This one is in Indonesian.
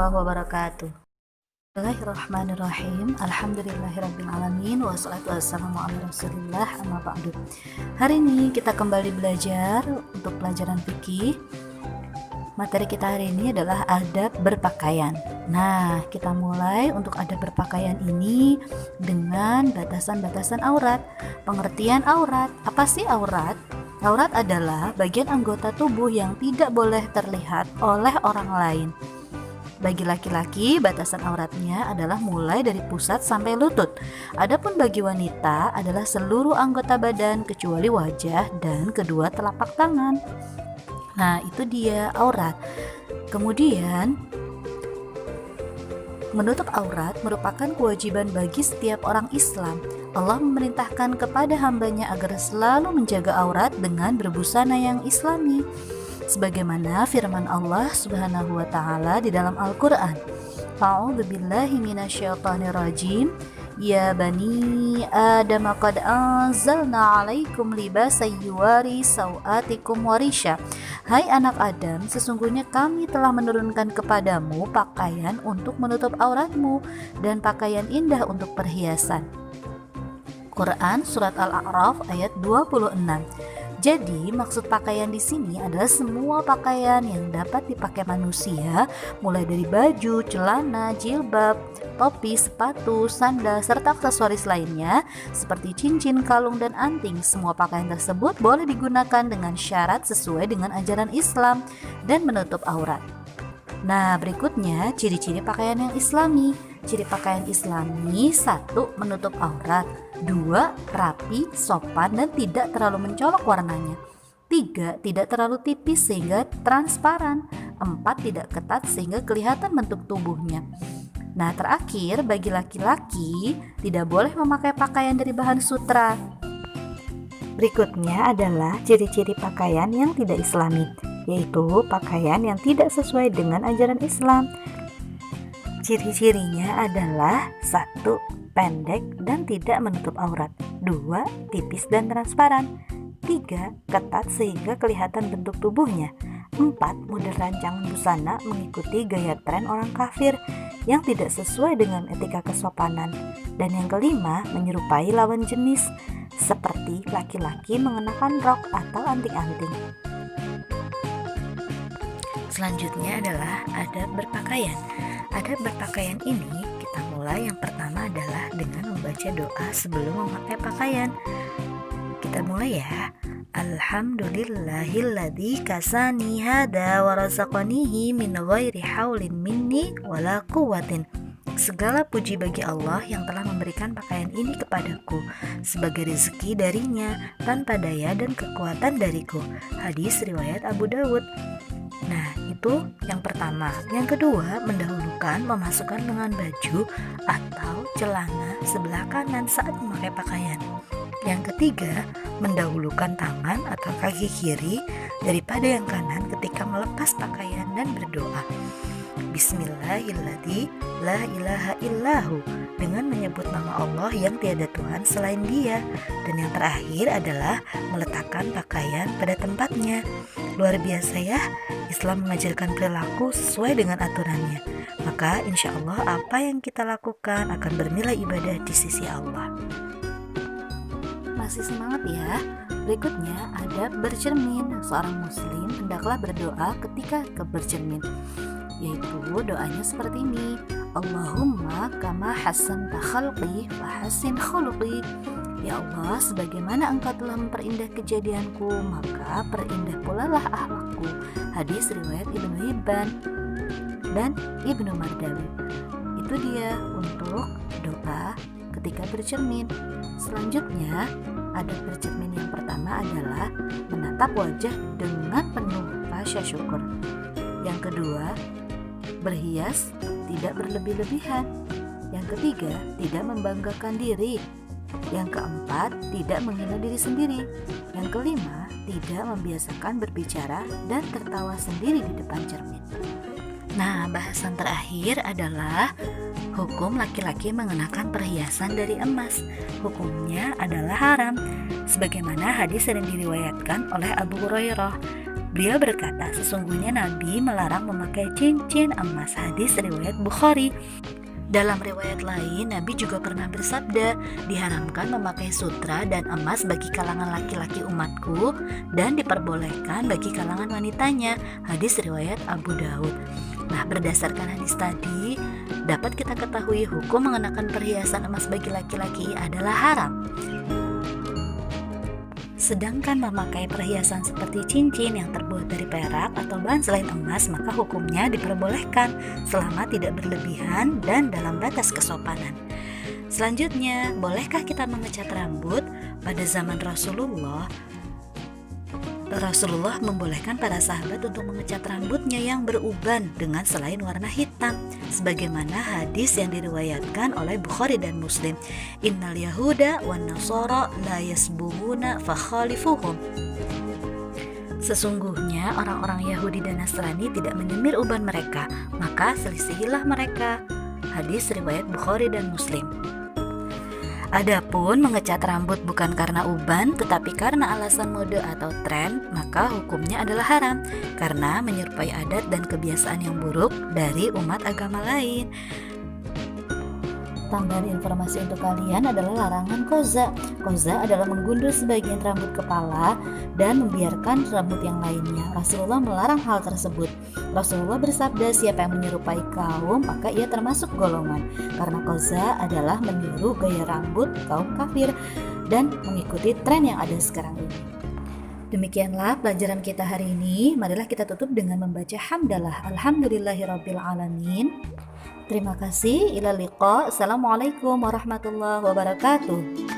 warahmatullahi wabarakatuh. Bismillahirrahmanirrahim. Alhamdulillahirrabbilalamin. Wassalatu wassalamu ala rasulillah amma ba'du. Hari ini kita kembali belajar untuk pelajaran fikih. Materi kita hari ini adalah adab berpakaian. Nah, kita mulai untuk adab berpakaian ini dengan batasan-batasan aurat. Pengertian aurat. Apa sih aurat? Aurat adalah bagian anggota tubuh yang tidak boleh terlihat oleh orang lain. Bagi laki-laki, batasan auratnya adalah mulai dari pusat sampai lutut. Adapun bagi wanita adalah seluruh anggota badan kecuali wajah dan kedua telapak tangan. Nah, itu dia aurat. Kemudian, menutup aurat merupakan kewajiban bagi setiap orang Islam. Allah memerintahkan kepada hambanya agar selalu menjaga aurat dengan berbusana yang islami. Sebagaimana firman Allah Subhanahu wa taala di dalam Al-Qur'an. A'udzubillahi minasyaitonirrajim. Ya bani Adam qad anzalna 'alaikum libasan yuwari sawatikum warisha. Hai anak Adam, sesungguhnya kami telah menurunkan kepadamu pakaian untuk menutup auratmu dan pakaian indah untuk perhiasan. Quran Surat Al-A'raf ayat 26. Jadi, maksud pakaian di sini adalah semua pakaian yang dapat dipakai manusia, mulai dari baju, celana, jilbab, topi, sepatu, sandal, serta aksesoris lainnya seperti cincin, kalung, dan anting. Semua pakaian tersebut boleh digunakan dengan syarat sesuai dengan ajaran Islam dan menutup aurat. Nah, berikutnya ciri-ciri pakaian yang islami. Ciri pakaian islami: 1. Menutup aurat. 2. Rapi, sopan, dan tidak terlalu mencolok warnanya. 3. Tidak terlalu tipis sehingga transparan. 4. Tidak ketat sehingga kelihatan bentuk tubuhnya. Nah, terakhir, bagi laki-laki tidak boleh memakai pakaian dari bahan sutra. Berikutnya adalah ciri-ciri pakaian yang tidak islami, yaitu pakaian yang tidak sesuai dengan ajaran Islam. Ciri-cirinya adalah 1. Pendek dan tidak menutup aurat. 2. Tipis dan transparan. 3. Ketat sehingga kelihatan bentuk tubuhnya. 4. Model rancangan busana mengikuti gaya tren orang kafir yang tidak sesuai dengan etika kesopanan. Dan yang kelima, menyerupai lawan jenis, seperti laki-laki mengenakan rok atau anting-anting. Selanjutnya adalah adab berpakaian. Adab berpakaian ini kita mulai, yang pertama adalah dengan membaca doa sebelum memakai pakaian. Kita mulai ya. Alhamdulillahilladzi kasani hada wa razaqanihi min ghairi haulin minni wala quwwatin. Segala puji bagi Allah yang telah memberikan pakaian ini kepadaku sebagai rezeki darinya tanpa daya dan kekuatan dariku. Hadis riwayat Abu Dawud. Nah, itu yang pertama. Yang kedua, mendahulukan memasukkan lengan baju atau celana sebelah kanan saat memakai pakaian. Yang ketiga, mendahulukan tangan atau kaki kiri daripada yang kanan ketika melepas pakaian dan berdoa. Bismillahirrahmanirrahim, la ilaha illahu, dengan menyebut nama Allah yang tiada Tuhan selain Dia. Dan yang terakhir adalah meletakkan pakaian pada tempatnya. Luar biasa ya, Islam mengajarkan perilaku sesuai dengan aturannya. Maka insya Allah apa yang kita lakukan akan bernilai ibadah di sisi Allah. Masih semangat ya? Berikutnya adab bercermin. Seorang muslim hendaklah berdoa ketika bercermin, yaitu doanya seperti ini: Allahumma kama hassanta khalqi fahassin khuluqi. Ya Allah, sebagaimana Engkau telah memperindah kejadianku, maka perindah pula lah akhlakku. Hadis riwayat Ibnu Hibban dan Ibnu Mardawi. Itu dia untuk doa ketika bercermin. Selanjutnya, adab bercermin yang pertama adalah menatap wajah dengan penuh rasa syukur. Yang kedua, berhias tidak berlebih-lebihan. Yang ketiga, tidak membanggakan diri. Yang keempat, tidak menghina diri sendiri. Yang kelima, tidak membiasakan berbicara dan tertawa sendiri di depan cermin. Nah, bahasan terakhir adalah hukum laki-laki mengenakan perhiasan dari emas. Hukumnya adalah haram, sebagaimana hadis yang diriwayatkan oleh Abu Hurairah. Beliau berkata, sesungguhnya Nabi melarang memakai cincin emas. Hadis riwayat Bukhari. Dalam riwayat lain, Nabi juga pernah bersabda, diharamkan memakai sutra dan emas bagi kalangan laki-laki umatku dan diperbolehkan bagi kalangan wanitanya. Hadis riwayat Abu Daud. Nah, berdasarkan hadis tadi, dapat kita ketahui hukum mengenakan perhiasan emas bagi laki-laki adalah haram. Sedangkan memakai perhiasan seperti cincin yang terbuat dari perak atau bahan selain emas, maka hukumnya diperbolehkan selama tidak berlebihan dan dalam batas kesopanan. Selanjutnya, bolehkah kita mengecat rambut? Pada zaman Rasulullah membolehkan para sahabat untuk mengecat rambutnya yang beruban dengan selain warna hitam, sebagaimana hadis yang diriwayatkan oleh Bukhari dan Muslim. Innal yahuda wan nasara la yasbuhuna fakhalifuhum. Sesungguhnya orang-orang Yahudi dan Nasrani tidak menyemir uban mereka, maka selisihilah mereka. Hadis riwayat Bukhari dan Muslim. Adapun mengecat rambut bukan karena uban tetapi karena alasan mode atau tren, maka hukumnya adalah haram karena menyerupai adat dan kebiasaan yang buruk dari umat agama lain. Tambahan informasi untuk kalian adalah larangan koza. Koza adalah menggundul sebagian rambut kepala dan membiarkan rambut yang lainnya. Rasulullah melarang hal tersebut. Rasulullah bersabda, siapa yang menyerupai kaum maka ia termasuk golongan. Karena koza adalah meniru gaya rambut kaum kafir dan mengikuti tren yang ada sekarang ini. Demikianlah pelajaran kita hari ini. Marilah kita tutup dengan membaca hamdalah. Alhamdulillahirabbil alamin. Terima kasih. Ila liqa. Assalamualaikum warahmatullahi wabarakatuh.